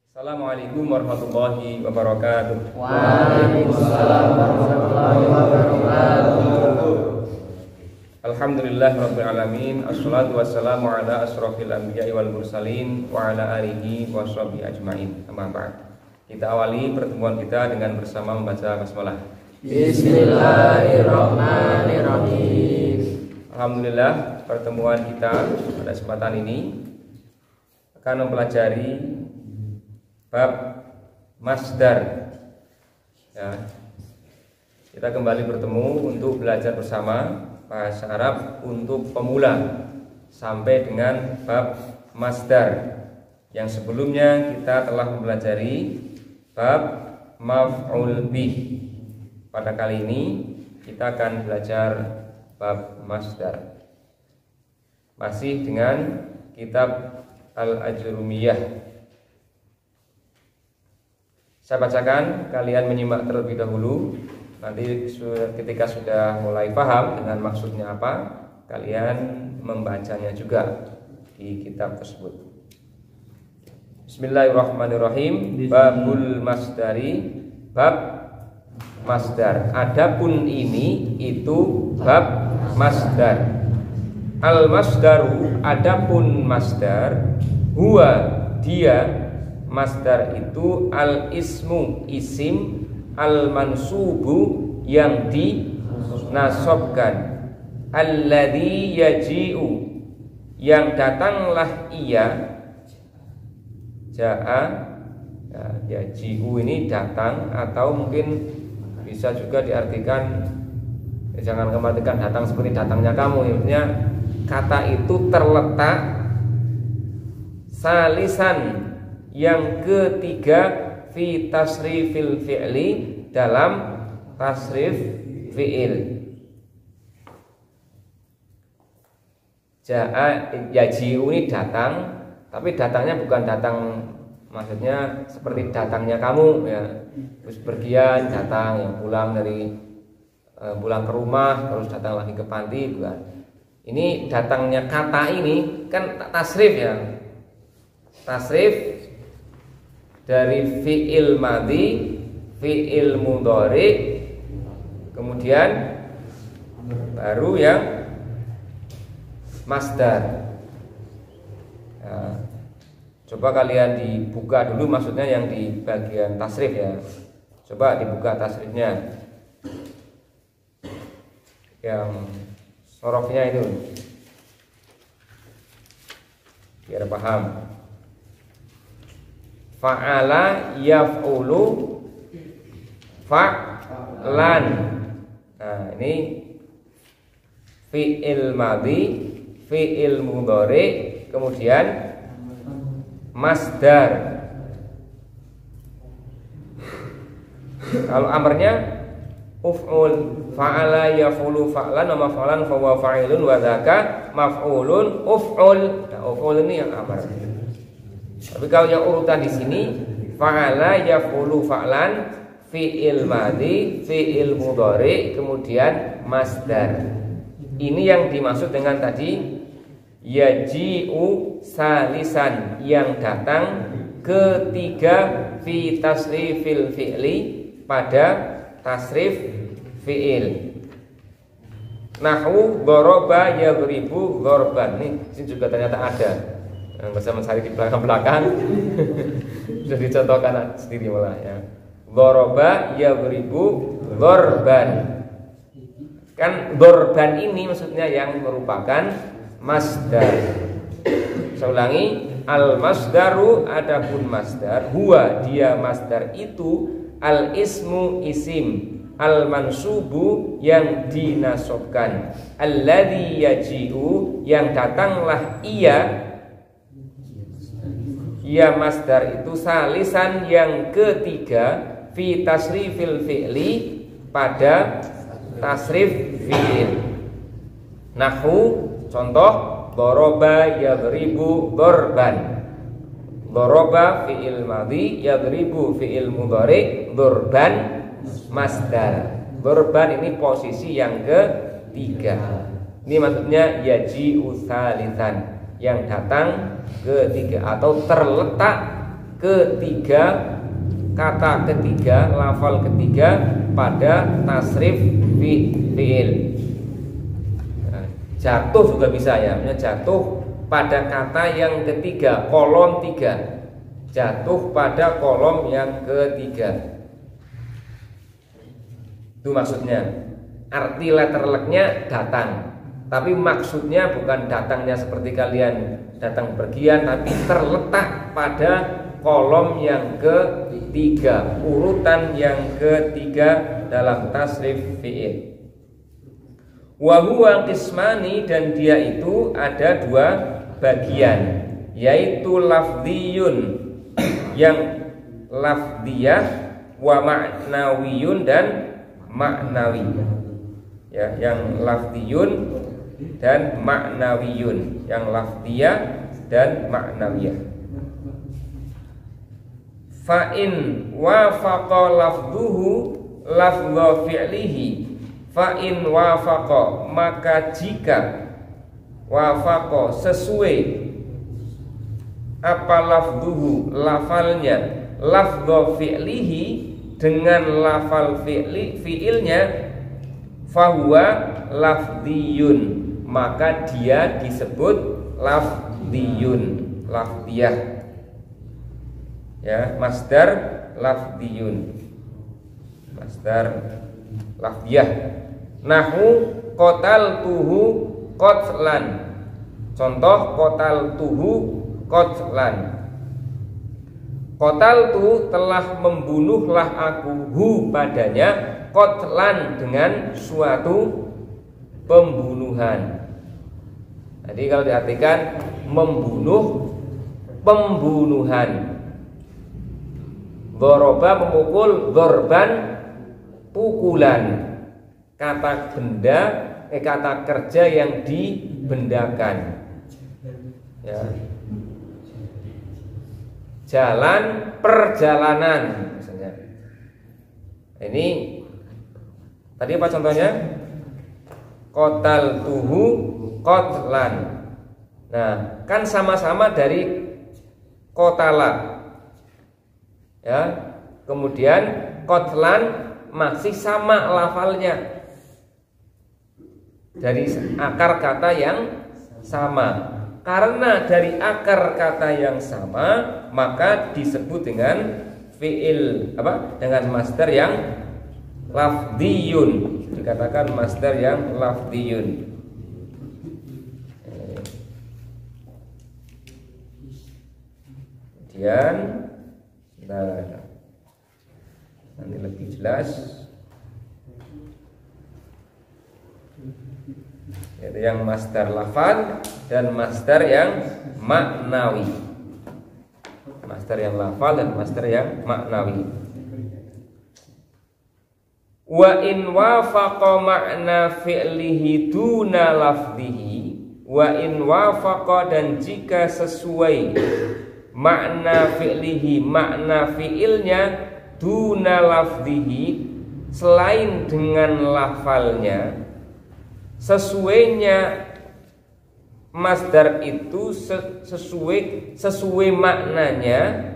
Assalamualaikum warahmatullahi wabarakatuh. Waalaikumsalam warahmatullahi wabarakatuh. Alhamdulillah rabbil alamin. Assalatu wassalamu ala asrofil anbiya'i wal mursalin wa ala alihi wa sahbihi ajmain. Amma ba'd. Kita awali pertemuan kita dengan bersama membaca basmalah. Bismillahirrahmanirrahim. Alhamdulillah, pertemuan kita pada kesempatan ini akan mempelajari bab masdar. Ya. Kita kembali bertemu untuk belajar bersama bahasa Arab untuk pemula sampai dengan bab masdar. Yang sebelumnya kita telah mempelajari bab maf'ul bih. Pada kali ini kita akan belajar bab masdar. Masih dengan kitab Al-Ajrumiyah. Saya bacakan, kalian menyimak terlebih dahulu. Nanti ketika sudah mulai paham dengan maksudnya apa, kalian membacanya juga di kitab tersebut. Bismillahirrahmanirrahim. Babul masdari, bab masdar. Adapun ini itu bab masdar. Al masdaru, adapun masdar, huwa dia. Masdar itu al ismu, isim, al mansubu yang dinasobkan, alladzi yaji'u yang datanglah ia, ja'a ya, yaji'u ini datang, atau mungkin bisa juga diartikan ya, jangan kematikan datang seperti datangnya kamu. Maksudnya kata itu terletak salisan yang ketiga fi tasrifil fi'li dalam tasrif fi'il. Ja'a yaji'u ini datang, tapi datangnya bukan datang maksudnya seperti datangnya kamu ya, terus pergian datang, yang pulang dari pulang ke rumah terus datang lagi ke panti, bukan. Ini datangnya kata ini kan tasrif ya, tasrif dari fi'il madhi, fi'il mudhari, kemudian baru yang masdar. Nah, coba kalian dibuka dulu, maksudnya yang di bagian tasrif ya. Coba dibuka tasrifnya, yang sorofnya itu, biar paham. Fa'ala yaf'ulu fa'lan. Nah, ini fi'il madhi, fi'il mudhari, kemudian masdar. Kalau amrnya uf'ul, fa'ala yaf'ulu fa'lan wa maf'ulan fa huwa fa'ilun wa dzaka maf'ulun uf'ul. Nah, uf'ul ini yang amr. Tapi kalau yang urutan di sini fa'ala yaf'ulu fa'lan, fi'il madhi, fi'il mudhari, kemudian masdar. Ini yang dimaksud dengan tadi yaji'u salisan, yang datang ketiga fi tasrifil fi'li pada tasrif fi'il. Nahwu daraba yadribu darban. Ini juga ternyata ada. Yang bisa mencari di belakang-belakang sudah dicontohkan sendiri malah ya. Daraba yadribu darban. Kan darban ini maksudnya yang merupakan masdar. Saya ulangi, al masdaru, adapun masdar, huwa dia masdar itu al ismu, isim, al mansubu yang dinasobkan, alladzi yaji'u yang datanglah ia, ya masdar itu salisan yang ketiga fi tasrifil fi'li pada tasrif fi'il. Nahwu contoh daraba yadribu darban. Daraba fi'il madhi, yadribu fi'il mudhari, darban masdar. Darban ini posisi yang ketiga. Ini maksudnya yaji'u salisan, yang datang ketiga atau terletak ketiga, kata ketiga, lafal ketiga pada tasrif fi'il. Nah, jatuh juga bisa ya, jatuh pada kata yang ketiga, kolom 3. Jatuh pada kolom yang ketiga. Itu maksudnya. Arti letter luck-nya datang, tapi maksudnya bukan datangnya seperti kalian datang pergian, tapi terletak pada kolom yang ketiga, urutan yang ketiga dalam tasrif fi'il. Wa huwa qismani, dan dia itu ada 2 bagian, yaitu lafdhiyun, yang lafdhiyah, wa ma'nawiyun, dan maknawi. Ya, yang lafdhiyun dan maknawiyun, yang lafdhiyah dan maknawiyah. Fa in wafaqa lafdhuhu lafdha fi'lihi, fa in wafaqa, maka jika wafaqa sesuai apa lafdhuhu lafalnya, lafdha fi'lihi dengan lafal fi'ilnya, fahuwa lafdhiyun, maka dia disebut lafdhiyun, lafdhiyah. Ya, masdar lafdhiyun, masdar lafdhiyah. Nahu qataltuhu qatlan. Contoh qataltuhu qatlan. Qataltu, telah membunuhlah aku, hu padanya, qatlan, dengan suatu pembunuhan. Jadi kalau diartikan membunuh, pembunuhan. Dhoroba, memukul, dhorban, pukulan. Kata benda, kata kerja yang dibendakan. Ya. Jalan, perjalanan misalnya. Ini tadi apa contohnya? Qataltuhu qatlan. Nah, kan sama-sama dari qatala. Ya. Kemudian qatlan masih sama lafalnya. Dari akar kata yang sama. Karena dari akar kata yang sama, maka disebut dengan fi'il apa? Dengan masdar yang lafdhiyun. Dikatakan masdar yang lafdhiyun. Kemudian nah, nanti lebih jelas, yaitu yang masdar lafal dan masdar yang maknawi. Masdar yang lafal dan masdar yang maknawi. Wa in wafaqa makna fi'lihi duna lafdhihi, wa in wafaqa, dan jika sesuai makna fi'lihi, makna fi'ilnya, duna lafdhihi, selain dengan lafalnya, sesuainya masdar itu sesuai maknanya,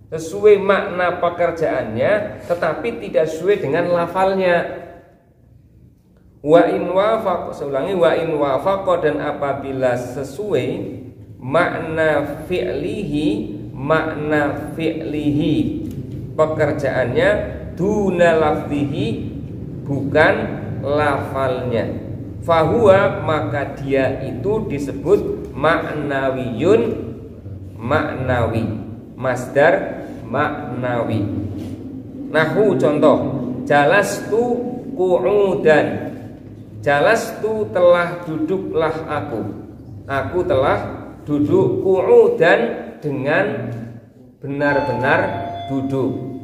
sesuai makna pekerjaannya, tetapi tidak sesuai dengan lafalnya. Wa in wafaqa, saya ulangi, wa in wafaqa, dan apabila sesuai makna fi'lihi pekerjaannya, duna lafdhihi, bukan lafalnya, fahuwa, maka dia itu disebut maknawiyun, maknawi, masdar maknawi. Nahu, contoh, jalastu qu'udan. Jalastu, telah duduklah aku. Aku telah duduk, qu'udan, dengan benar-benar duduk.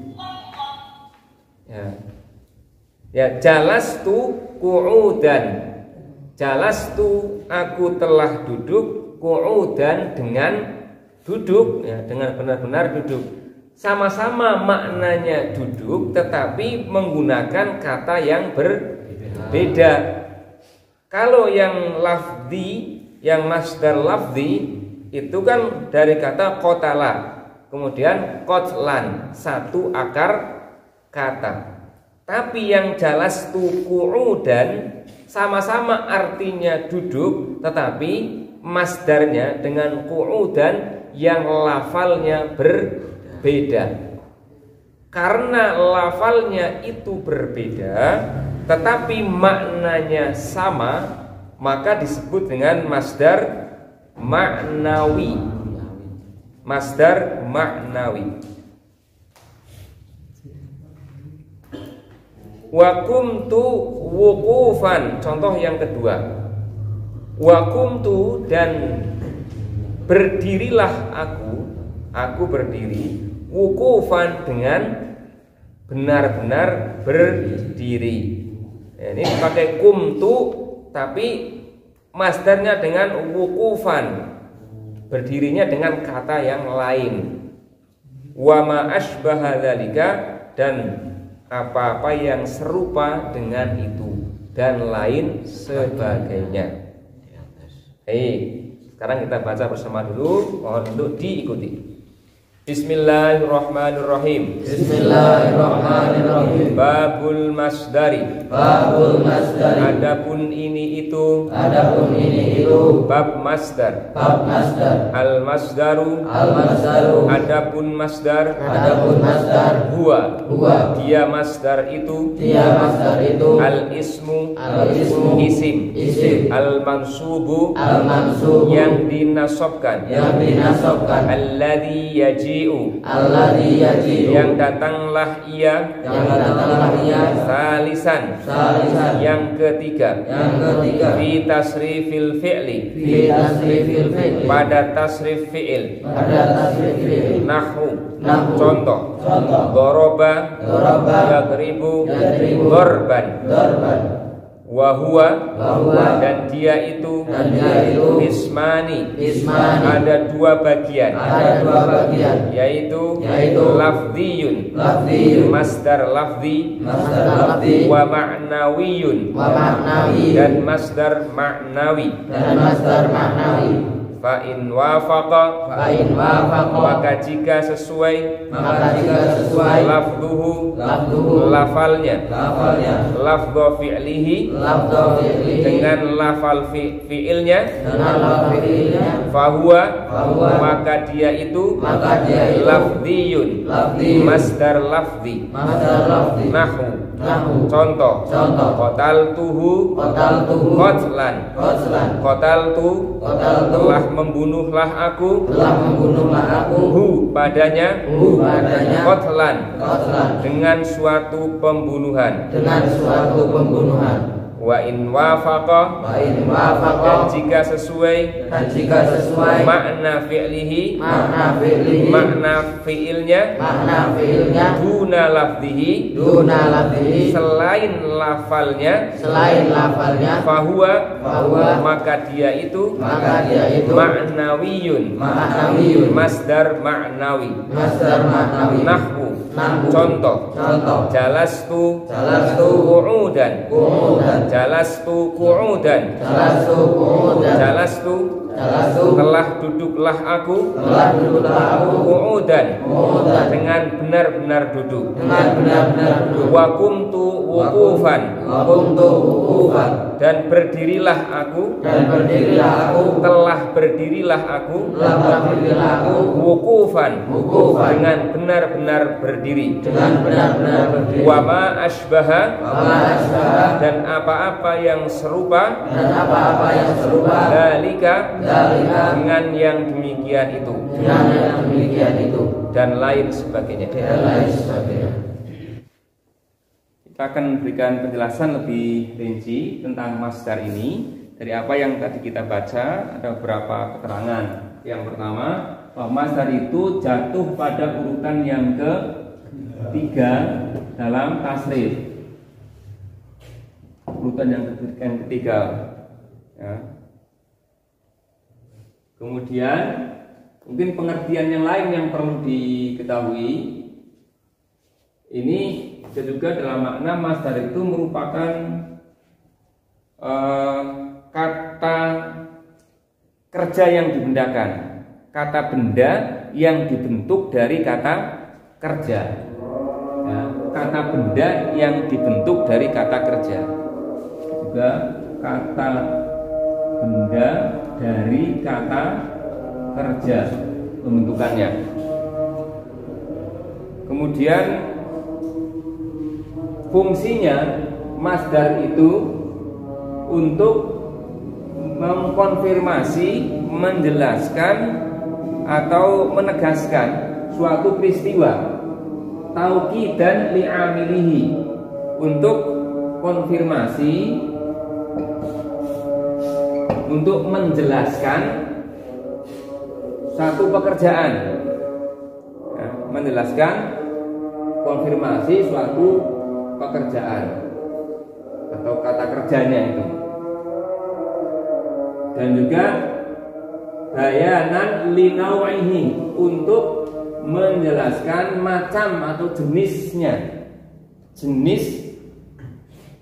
Ya, jalastu qu'udan. Jalastu, aku telah duduk, qu'udan, dengan duduk, ya, dengan benar-benar duduk. Sama-sama maknanya duduk, tetapi menggunakan kata yang berbeda. Kalau yang lafzi, yang masdar lafzi, itu kan dari kata qatala. kemudian qatlan, satu akar kata. Tapi yang jalastu qu'udan sama-sama artinya duduk, tetapi masdarnya dengan qu'udan yang lafalnya berbeda. Karena lafalnya itu berbeda tetapi maknanya sama, maka disebut dengan masdar ma'nawi. Masdar ma'nawi. Wa kumtu wuqufan, contoh yang kedua. Wa kumtu, dan berdirilah aku berdiri, wuqufan, dengan benar-benar berdiri. Ini pakai kumtu tapi masdarnya dengan wuqufan, berdirinya dengan kata yang lain. Wa ma asbaha dzalika, dan apa-apa yang serupa dengan itu, dan lain sebagainya. Sekarang kita baca bersama dulu, mohon untuk diikuti. Bismillahirrahmanirrahim. Bismillahirrahmanirrahim. Babul masdari. Babul masdari. Adapun ini itu. Adapun ini itu. Bab masdar. Bab masdar. Al masdaru. Al masdaru. Adapun masdar. Adapun masdar. Huwa. Huwa. Dia masdar itu. Dia masdar itu. Al ismu. Al ismu. Isim. Isim. Al mansubu. Al mansubu. Yang dinasobkan. Yang dinasobkan. Alladzi yaji'u. Alladzi yaji'u. Yang datanglah ia. Yang datanglah ia. Salisan. Salisan. Yang ketiga. Yang ketiga. Fi tasrifil fi'li. Fi tasrifil fi'li. Pada tasrif fi'il. Pada tasrif fi'li. Nahwu. Nahwu. Contoh. Contoh. Doroba. Doroba. Yadribu. Yadribu. Dorban. Dorban. Wahuwa. Wahuwa. Dan dia itu. Dan dia itu. Ismani. Ismani. Ada dua bagian. Ada dua bagian. Yaitu lafdhiyun. Lafdhiyun. Masdar lafdhi. Masdar lafdhi. Wa ma'nawiyun. Wa ma'nawi. Dan masdar ma'nawi. Dan masdar ma'nawi. Fa in wafaqa. Fa in wafaqa. Maka jika sesuai. Maka jika sesuai. Lafduhu. Lafduhu. Lafalnya. Lafalnya. Lafdhu fi'lihi. Lafdhu fi'lihi. Dengan lafal fi'ilnya. Dengan lafal fi'ilnya. Fahuwa. Fahuwa. Maka dia itu. Maka dia itu. Lafdhiyun. Lafdhiyun. Masdar lafdhi. Masdar lafdhi. Nahwu. Nahwu. Contoh. Contoh. Qataltuhu. Qataltuhu. Qatlan. Qatlan. Qataltu. Qataltu. Telah membunuhlah aku. Telah membunuhlah aku. Hu padanya. Hu padanya. Qatlan. Qatlan. Dengan suatu pembunuhan. Dengan suatu pembunuhan. Wa in wafaqa. Wa in Dan wafaqa. jika sesuai. Dan jika sesuai. Makna fi'lihi. Makna fi'lihi. Makna fi'ilnya. Makna fi'ilnya. Duna lafdhihi. Duna lafdhihi. Selain lafalnya. Selain lafalnya. Fahuwa. Fahuwa. Maka dia itu. Maka dia itu. Ma'nawiyun. Ma'nawiyun. Masdar ma'nawi. Masdar ma'nawi. Nahwu. Nahwu. Contoh. Contoh. Jalastu. Jalastu. Qu'udan. Qu'udan. Jalastu qu'udan. Jalastu qu'udan. Jalastu. Jalastu. Telah duduklah aku. Telah duduklah aku. Qu'udan. Qu'udan. Dengan benar-benar duduk. Dengan benar-benar duduk. Wa kumtu wuqufan. Wa kuntu wuqufan. Dan berdirilah aku. Dan berdirilah aku. Telah berdirilah aku. Telah berdirilah aku. Wuqufan. Wuqufan. Dengan benar-benar berdiri. Dengan benar-benar berdiri. Wa ma asbaha. Wa ma asbaha. Dan apa-apa yang serupa. Dan apa-apa yang serupa. Dalika. Dalika. Dengan yang demikian itu. Dengan yang demikian itu. Dan lain sebagainya. Dan lain sebagainya. Kita akan berikan penjelasan lebih rinci tentang masdar ini. Dari apa yang tadi kita baca, ada beberapa keterangan. Yang pertama, bahwa masdar itu jatuh pada urutan yang ketiga dalam tasrif. Urutan yang ketiga. Ya. Kemudian mungkin pengertian yang lain yang perlu diketahui. Ini juga dalam makna masdar itu merupakan kata kerja yang dibendakan. kata benda yang dibentuk dari kata kerja. Ya, kata benda yang dibentuk dari kata kerja. Juga kata benda dari kata kerja pembentukannya. Kemudian fungsinya masdar itu untuk mengkonfirmasi, menjelaskan atau menegaskan suatu peristiwa, tauqidan li'amilihi, untuk konfirmasi, untuk menjelaskan satu pekerjaan, ya, menjelaskan konfirmasi suatu pekerjaan atau kata kerjanya itu. Dan juga bayanan linawaihi, untuk menjelaskan macam atau jenisnya, jenis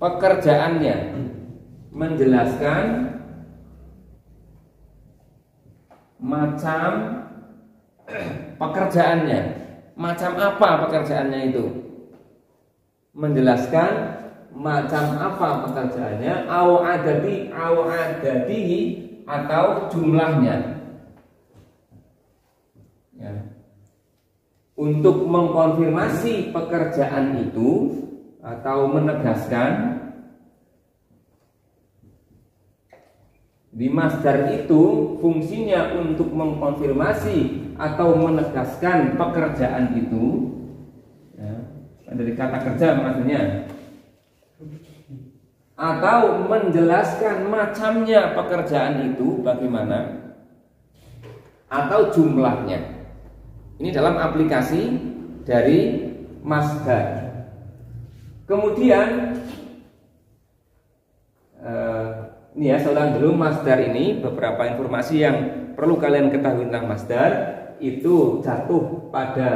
pekerjaannya, menjelaskan macam pekerjaannya, macam apa pekerjaannya itu, menjelaskan macam apa pekerjaannya, au adadihi, atau jumlahnya, ya. Untuk mengkonfirmasi pekerjaan itu atau menegaskan, di masdar itu fungsinya untuk mengkonfirmasi atau menegaskan pekerjaan itu, ya, dari kata kerja maksudnya, atau menjelaskan macamnya pekerjaan itu bagaimana, atau jumlahnya. Ini dalam aplikasi dari masdar. Kemudian ini ya, saya ulang dulu masdar ini, beberapa informasi yang perlu kalian ketahui tentang masdar. Itu jatuh pada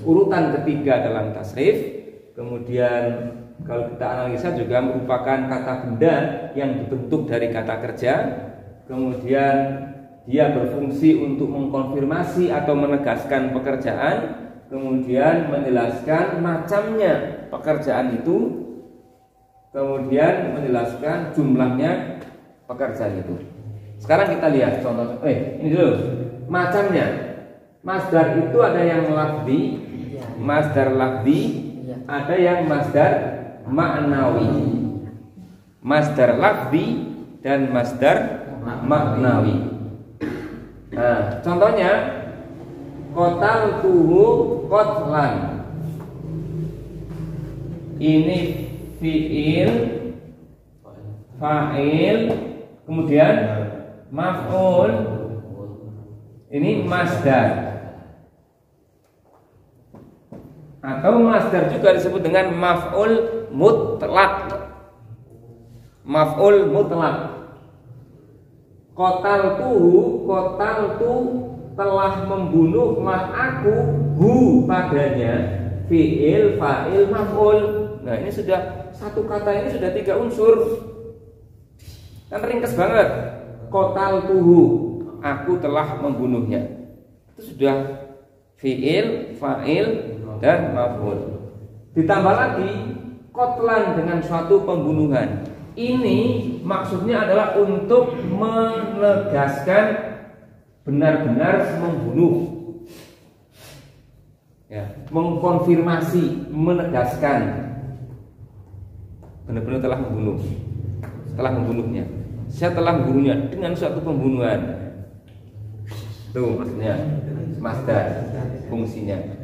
urutan ketiga dalam tasrif. Kemudian kalau kita analisa juga merupakan kata benda yang dibentuk dari kata kerja. Kemudian dia berfungsi untuk mengkonfirmasi atau menegaskan pekerjaan, kemudian menjelaskan macamnya pekerjaan itu, kemudian menjelaskan jumlahnya pekerjaan itu. Sekarang kita lihat contoh. Ini dulu macamnya. Masdar itu ada yang lafzi, masdar lafzi, ada yang masdar maknawi. Masdar lafzi dan masdar maknawi. Nah, contohnya qataltuhu qatlan. Ini fiil, fa'il, kemudian maf'ul. Ini masdar. Atau masdar juga disebut dengan maf'ul mutlak. Maf'ul mutlak. Qataltuhu, qataltu, telah membunuhlah aku, hu, padanya, fi'il, fa'il, maf'ul. Nah, ini sudah satu kata, ini sudah 3 unsur. Kan ringkas banget. Qataltuhu, aku telah membunuhnya. Itu sudah fi'il, fa'il, dan maf'ul. Ditambah lagi qatlan dengan suatu pembunuhan. Ini maksudnya adalah untuk menegaskan benar-benar membunuh, ya, mengkonfirmasi, menegaskan benar-benar telah membunuh, telah membunuhnya. Saya telah membunuhnya dengan suatu pembunuhan. Itu maksudnya masdar fungsinya.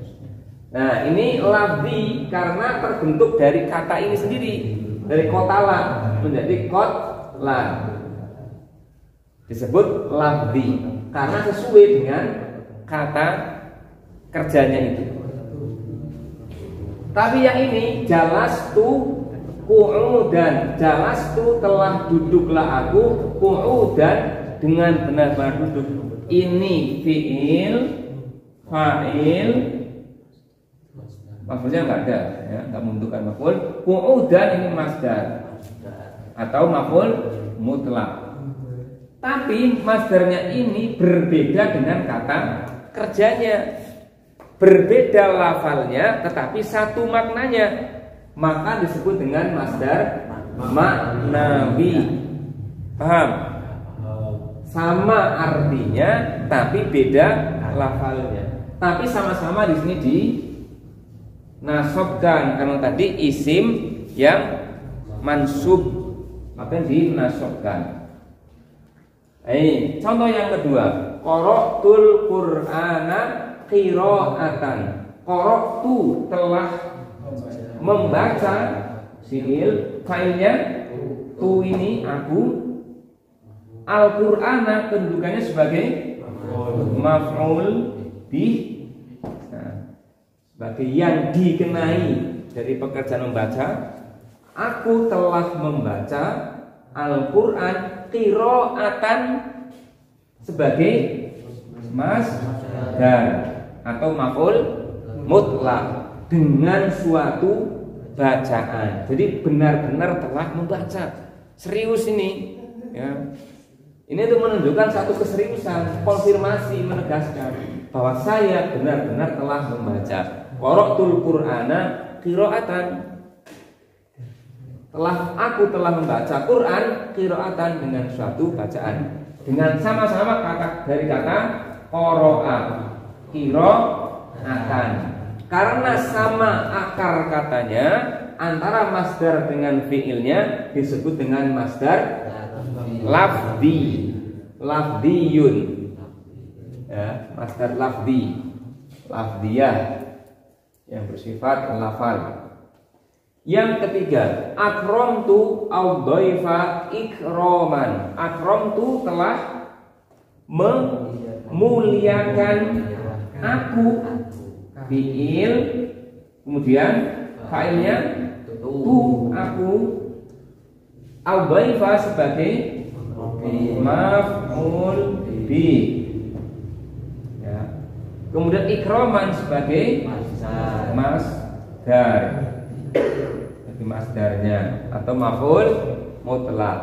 Nah, ini lafzi karena terbentuk dari kata ini sendiri, dari qatala menjadi qatlan. Disebut lafzi karena sesuai dengan kata kerjanya itu. Tapi yang ini jalastu qu'udan, jalastu telah duduklah aku, qu'udan dengan benar-benar duduk. Ini fi'il, fa'il, maf'ulnya enggak ada, ya, enggak membutuhkan maf'ul. Qu'udan ini masdar atau maf'ul mutlak. Tapi masdarnya ini berbeda dengan kata kerjanya. Berbeda lafalnya tetapi satu maknanya. Maka disebut dengan masdar maknawi. Paham? Sama artinya tapi beda lafalnya. Tapi sama-sama di sini dinasobkan karena tadi isim yang mansub maka dinasobkan. Contoh yang kedua, qara'tul Qur'ana qira'atan. Qara'tu telah membaca, fi'il, fa'ilnya tu ini aku, Al-Qur'ana kedudukannya sebagai maf'ul bih, sebagai yang dikenai dari pekerjaan membaca. Aku telah membaca Al-Qur'an qira'atan sebagai masdar atau maf'ul mutlak dengan suatu bacaan. Jadi benar-benar telah membaca. Serius ini ya. Ini untuk menunjukkan satu keseriusan, konfirmasi, menegaskan bahwa saya benar-benar telah membaca. Qara'tul Qur'ana qira'atan. Aku telah membaca Quran qira'atan dengan suatu bacaan. Dengan sama-sama kata dari kata qara'a, qira'atan. Karena sama akar katanya, antara masdar dengan fiilnya disebut dengan masdar lafdi, lafdiyun, ya, masdar lafdi, lafdiyah yang bersifat lafal. Yang ketiga, akramtu al-dhaifa ikraman. Akramtu telah memuliakan aku, fiil, kemudian fa'ilnya tu aku, al-dhaifa sebagai maf'ul bi, ya. Kemudian ikraman sebagai masdar, sebagai masdarnya atau maf'ul mutlak.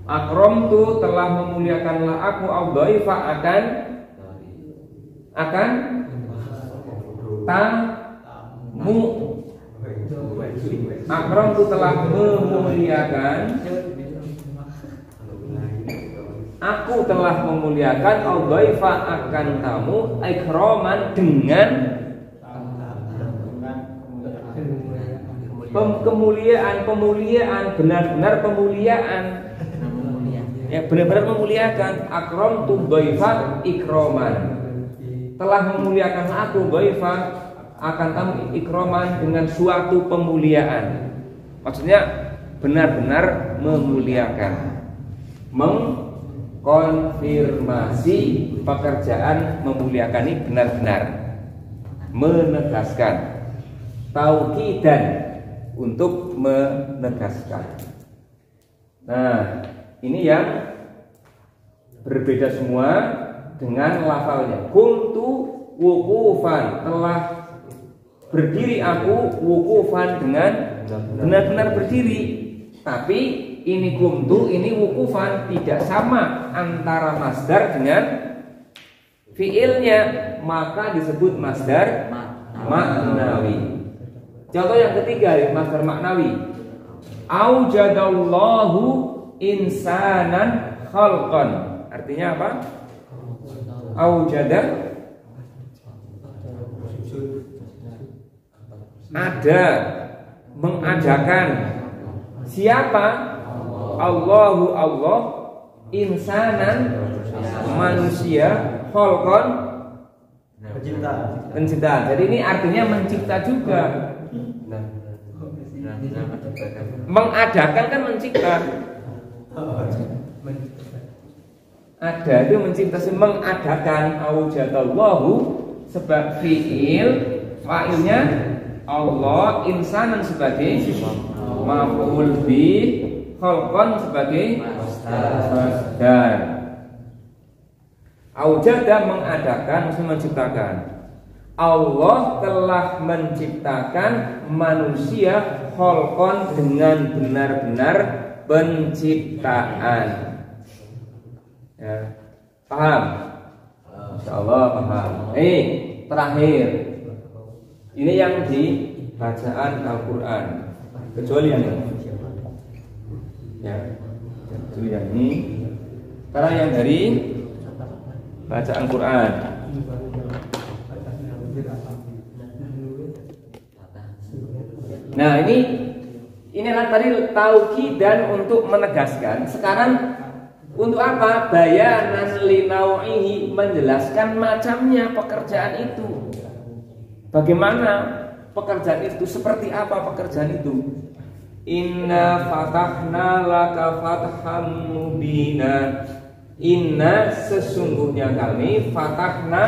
Akramtu telah memuliakanlah aku al-dhaifa akan tamu. Akramtu telah memuliakan, aku telah memuliakan al-dhaifa akan tamu ikraman dengan pemuliaan, benar-benar pemuliaan. Ya, benar-benar memuliakan. Akramtu dhaifa ikraman. Telah memuliakan aku dhaifa akan tamu ikraman dengan suatu pemuliaan. Maksudnya benar-benar memuliakan. Mengkonfirmasi pekerjaan memuliakan ini benar-benar, menegaskan, tauqidan, untuk menegaskan. Nah, ini yang berbeda semua dengan lafalnya. Kuntu wukufan, telah berdiri aku, wukufan dengan benar-benar berdiri. Tapi ini kuntu, ini wukufan, tidak sama antara masdar dengan fiilnya, maka disebut masdar maknawi. Contoh yang ketiga, masdar maknawi. Aujadallahu insanan khalqan. Artinya apa? Aujada, ada, mengadakan. Siapa? Allahu, Allah, insanan, manusia, khalqan, pencipta. Jadi ini artinya mencipta juga. Mengadakan kan mencipta. Ada itu mencipta, mengadakan. Aujadallahu sebab fiil, fa'ilnya Allah, insanan sebagai maf'ul bi, khalqan sebagai masdar. Aujada mengadakan, maksudnya menciptakan. Allah telah menciptakan manusia khalqan dengan benar-benar penciptaan. Ya. Paham? Insyaallah paham. Terakhir. Ini yang di bacaan Al-Qur'an. Kecuali yang ini. Ya. Kecuali yang ini. Sekarang yang dari bacaan Quran. Nah, inilah tadi tauqidan untuk menegaskan. Sekarang untuk apa? Bayanan linau'ihi, menjelaskan macamnya pekerjaan itu. Bagaimana pekerjaan itu? Seperti apa pekerjaan itu? Inna fatahna laka fatham mubina. Inna, sesungguhnya kami, fatahna,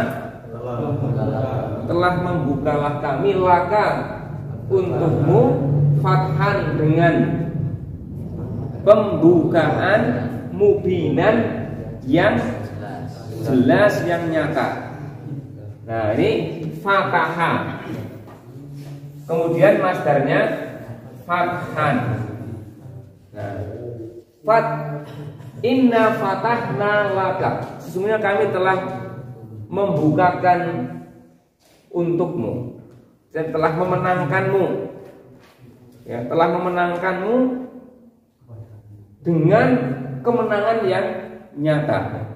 telah membukalah kami, laka, untukmu, fathan, dengan pembukaan, mubinan, yang jelas, yang nyata. Nah, ini fataha. Kemudian masdarnya fathan. Nah, inna fatahna laka, sesungguhnya kami telah membukakan untukmu, dan telah memenangkanmu, ya, telah memenangkanmu dengan kemenangan yang nyata.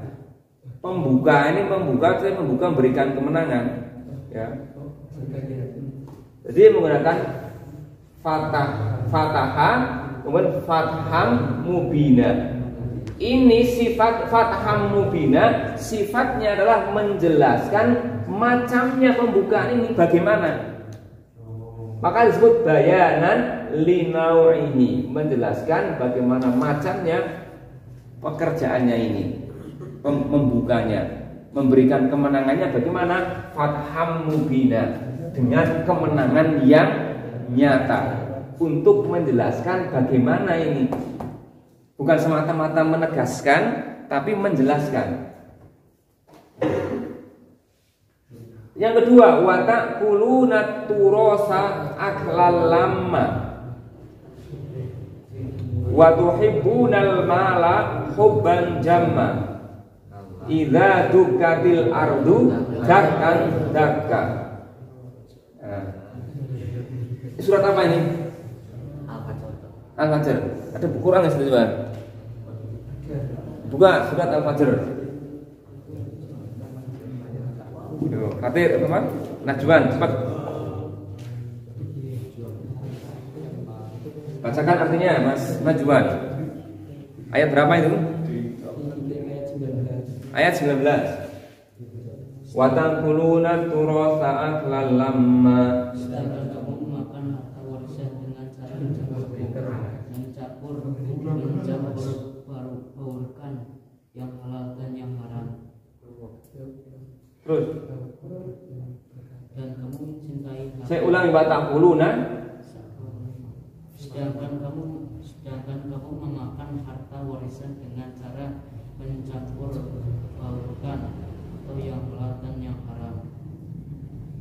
Pembuka ini saya membuka, memberikan kemenangan, ya. Jadi menggunakan fataha, kemudian fatham mubina. Ini sifat fatham mubina, sifatnya adalah menjelaskan macamnya pembukaan ini bagaimana. Maka disebut bayanan linau'ihi, menjelaskan bagaimana macamnya pekerjaannya ini, membukanya, memberikan kemenangannya bagaimana, fatham mubina, dengan kemenangan yang nyata, untuk menjelaskan bagaimana ini. Bukan semata-mata menegaskan, tapi menjelaskan. Yang kedua, wa ta'kuluna turasa aklal lamma wa tuhibbunal mala hubban jamma idza dukatil ardu dakkan dakka. Surat apa ini? Al-Fajr. Ada buku Quran nggak sih, Bang? Buka surat Al-Fajr. Khatir, teman. Najwan, cepat. Bacakan artinya, Mas Najwan. Ayat berapa itu? Ayat 19. Wa taquluna turasa aklal lamma, sedangkan kamu makan harta warisan dengan cara mencampur baurkan yang halal dan yang haram. Terus. Dan kamu mencintai harta. Saya ulangi, wa taquluna. Sedangkan kamu memakan harta warisan dengan cara mencampur baurkan atau yang halal dan yang haram.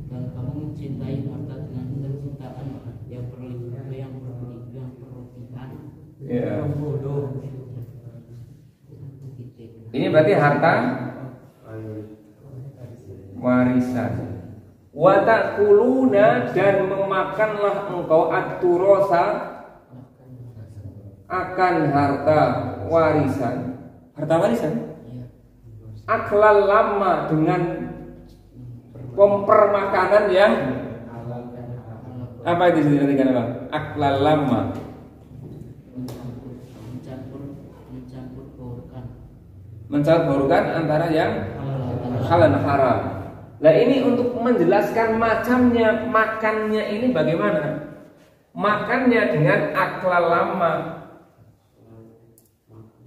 Dan kamu mencintai harta dengan kecintaan yang berlebihan. Ya. Ini berarti harta warisan. Wa ta'kuluna, dan memakanlah engkau at-turasa, akan harta warisan. Harta warisan? Aklal lama, dengan pempermakanan yang apa itu disebutkan apa? Aklal lama. Mencampur baurkan antara yang halal dan haram. Nah, ini untuk menjelaskan macamnya, makannya ini bagaimana? Makannya dengan aklal lama.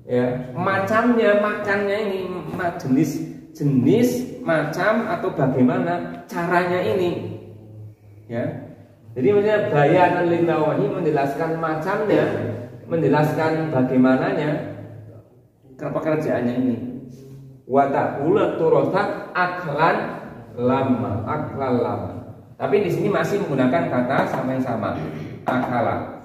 Ya, macamnya, makannya ini jenis macam atau bagaimana caranya ini. Ya. Jadi maksudnya bayanan linau'ihi, menjelaskan macamnya, menjelaskan bagaimananya pekerjaannya ini. Wa ta'kulu turasa aklan lama, aklal lama. Tapi di sini masih menggunakan kata sama yang sama. Akala,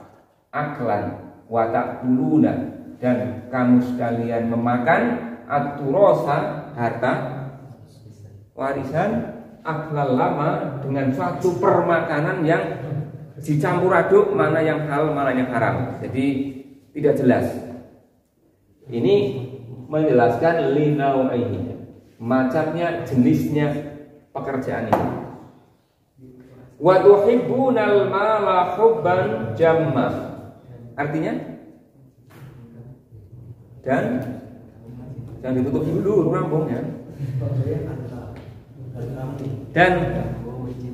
aklan, wa ta'kuluna, dan kamu sekalian memakan aturosa harta warisan aklal lama dengan suatu permakanan yang dicampur aduk mana yang halal mana yang haram, jadi tidak jelas. Ini menjelaskan linau'ihi, macamnya jenisnya pekerjaan ini. Wa tuhibbunal mala hubban jamma, artinya dan jangan ditutup dulu rampungnya. Dan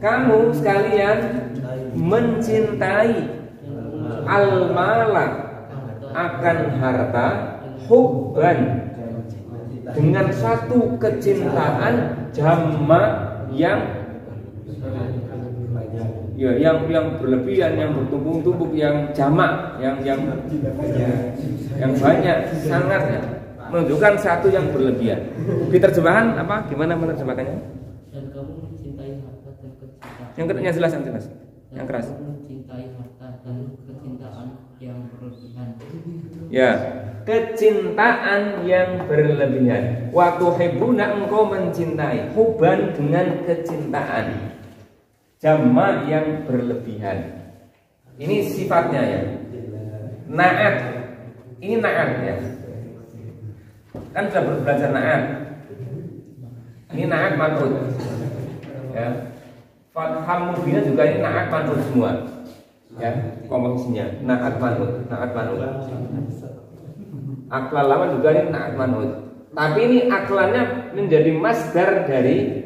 kamu sekalian mencintai al-mala akan harta hubban dengan satu kecintaan jamma yang berlebihan, yang bertumpuk-tumpuk, yang jamak, yang banyak, sangat ya, menunjukkan satu yang berlebihan. Di terjemahan apa? Gimana menerjemahkannya? Dan kamu mencintai harta dan kecintaan. Yang jelas, yang keras. Kamu mencintai harta dan kecintaan yang berlebihan. Ya, kecintaan yang berlebihan. Waktu hebuna engkau mencintai, huban dengan kecintaan, jama yang berlebihan. Ini sifatnya ya. Naat, ini naat ya. Kan sudah belajar naat. Ini naat man'ut. Ya. Fatham mubina juga ini naat man'ut semua. Ya, komposisinya naat man'ut. Aklan lama juga ini naat man'ut. Tapi ini aklannya menjadi masdar dari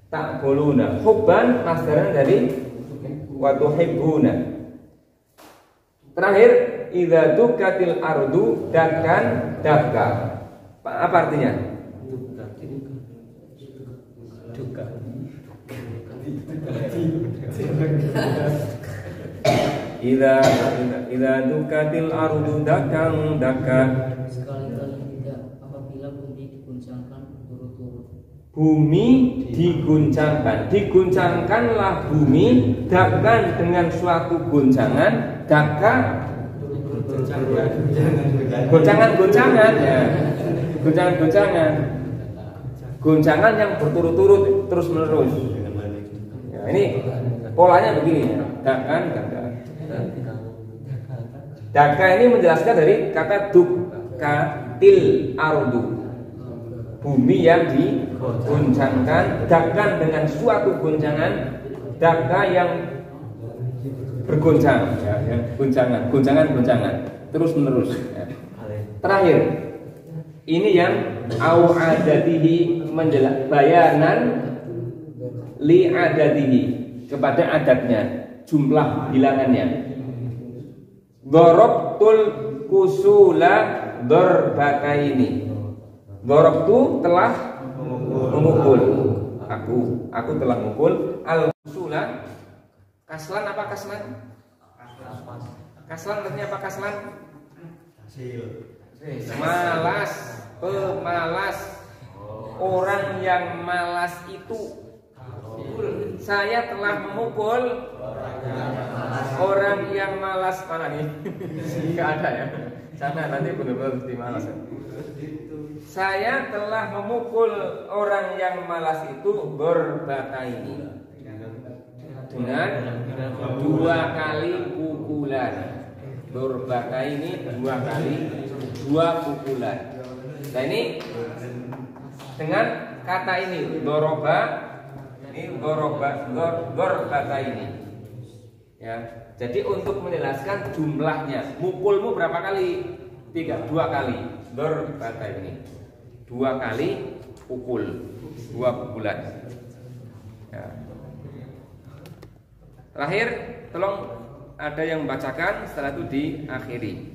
ta'boluna. Hubban masdarnya dari wa tuhibbuna. Terakhir, idza dukatil ardu dakan dakka. Apa artinya? Idza dukatil ardu dakan dakka. Sekali-kali tidak apabila bumi diguncangkan berturut-turut. Bumi diguncangkanlah bumi dakan dengan suatu goncangan, dakka goncangan ya. Goncangan yang berturut-turut terus menerus. Ya, ini polanya begini, dakan. Daka ini menjelaskan dari kata dukatil ardu, bumi yang diguncangkan, dakan dengan suatu goncangan, daka yang bergoncang, ya, goncangan terus menerus. Ya. Terakhir, ini yang au adatihi menjelaskan bayanan li adatihi kepada adatnya, jumlah bilangannya. Dorobtul kusula dorbataini. Dorobtu telah memukul. Aku telah memukul al kusula. Kaslan apa kaslan? Kaslan artinya apa kaslan? Malas, pemalas. Orang yang malas itu. Saya telah memukul orang yang malas. Mana nih? Enggak ada ya. Sana nanti benar-benar mesti malas. Saya telah memukul orang yang malas itu ini dengan 2 kali pukulan. Ini 2 pukulan. Nah ini dengan kata ini doroba. Ini gorbata ini, ya. Jadi untuk menjelaskan jumlahnya, mukulmu berapa kali? 2 kali. Gorbata ini 2 kali pukul, 2 pukulan. Ya. Terakhir, tolong ada yang membacakan, setelah itu diakhiri.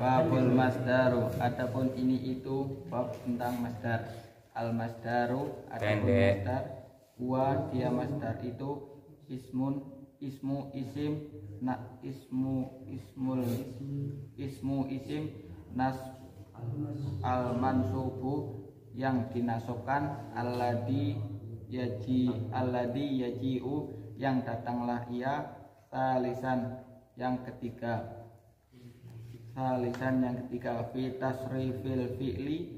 Babul masdaru, adapun ini itu bab tentang masdar. Al masdaru adapun masdar. Wa dia masdar itu ismu isim nas al mansubu yang dinasabkan alladhi yaji'u yang datanglah ia salisan yang ketiga. Salisan yang ketiga fi tasrifil fi'li,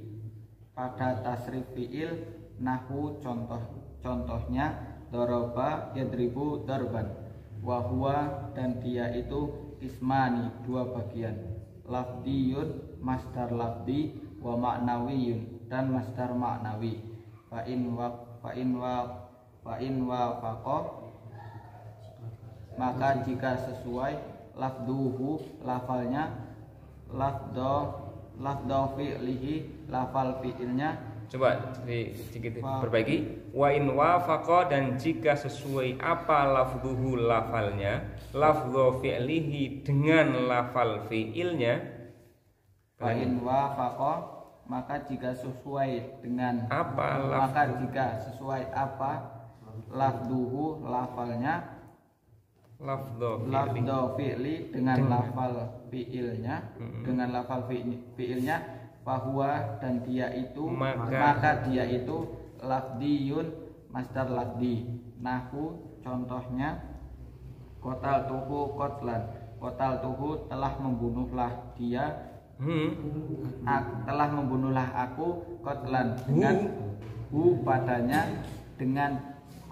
pada tasrif fi'il, nahu contohnya doroba yadribu darban, wahwa dan dia itu ismani dua bagian, lafdiyun masdar lafdi, wa ma'nawiyun dan masdar ma'nawi. Fa in wafaqah, maka jika sesuai lafduhu lafalnya, lafdo fi'lihi lafal fi'ilnya. Coba sedikit perbaiki. Wa in wafaqa, dan jika sesuai apa lafduhu lafalnya, lafdho fi'lihi dengan lafal fi'ilnya. Wa in wafaqa, maka jika sesuai dengan apa maka jika sesuai apa lafduhu lafalnya, lafdho fi'li dengan lafal fi'ilnya, dengan lafal fi'ilnya, bahwa dan dia itu, maka dia itu lafdiyun masdar lafdi, nahu contohnya kotal tuhu kotlan, kotal tuhu telah membunuhlah dia, telah membunuhlah aku, kotlan dengan padanya, dengan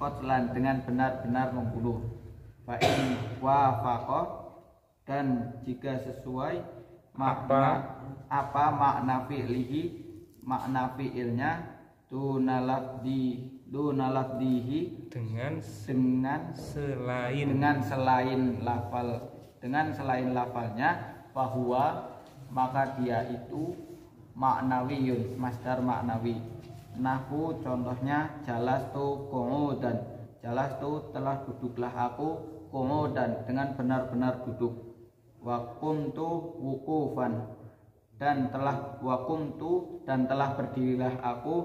kotlan dengan benar-benar membunuh. Fa in wafaqah, dan jika sesuai makna makna fi'lihi, makna fi'ilnya, dunalafdihi dengan selain lafalnya, bahwa maka dia itu maknawiyun masdar maknawi, nahu contohnya jalastu qu'udan, jalastu telah duduklah aku, qu'udan dengan benar-benar duduk, wa qumtu wuqufan, dan telah berdirilah aku,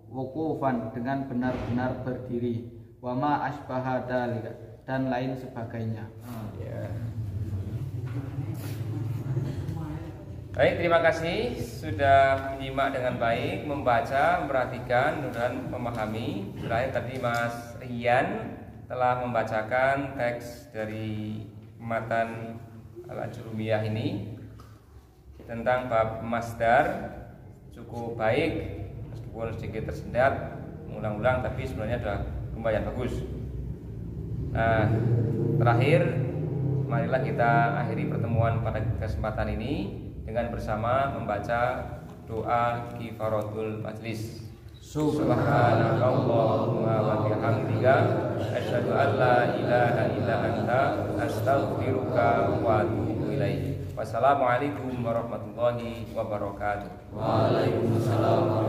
wuqufan dengan benar-benar berdiri, wa ma asbaha dzalika dan lain sebagainya. Baik, terima kasih sudah menyimak dengan baik, membaca, memperhatikan dan memahami. Terakhir tadi Mas Rian telah membacakan teks dari matan Al-Ajurumiyah ini tentang bab masdar, cukup baik meskipun sedikit tersendat, mengulang-ulang, tapi sebenarnya sudah lumayan bagus. Nah, terakhir marilah kita akhiri pertemuan pada kesempatan ini dengan bersama membaca doa kifaratul majlis. Subhanakallahumma wa bihamdika asyhadu an la ilaha illa anta astaghfiruka wa atubu ilaik. Wassalamualaikum warahmatullahi wabarakatuh. Waalaikumsalam.